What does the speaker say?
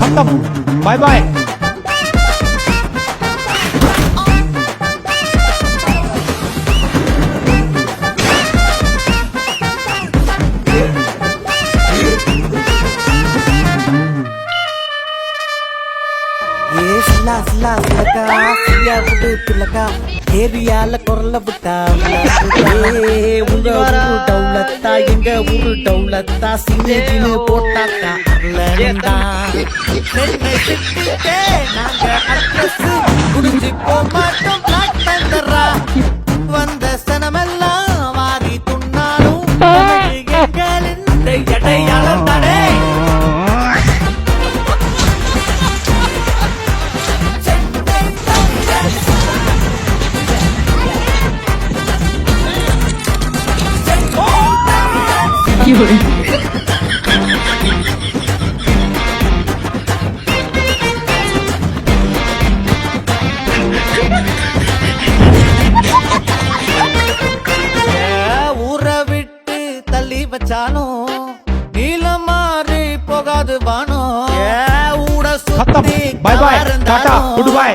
खत्म bye bye ஏரியால குரல விட்டா உங்க ஊரு டவுலத்தா எங்க ஊரு டவுலத்தா சின்ன போட்டாக்கா நாங்க அட்ரஸ் குடிச்சு போமாட்டோம் பிளாக் பேந்தரா வந்த சனமெல்லாம் வாரி துண்ணாலும் எங்களின் எடையாளம் தடை ஊரை விட்டு தள்ளி வச்சாலும் நீளம் மாறி போகாது வானோ ஊட खत्म சுத்தி bye bye tata good bye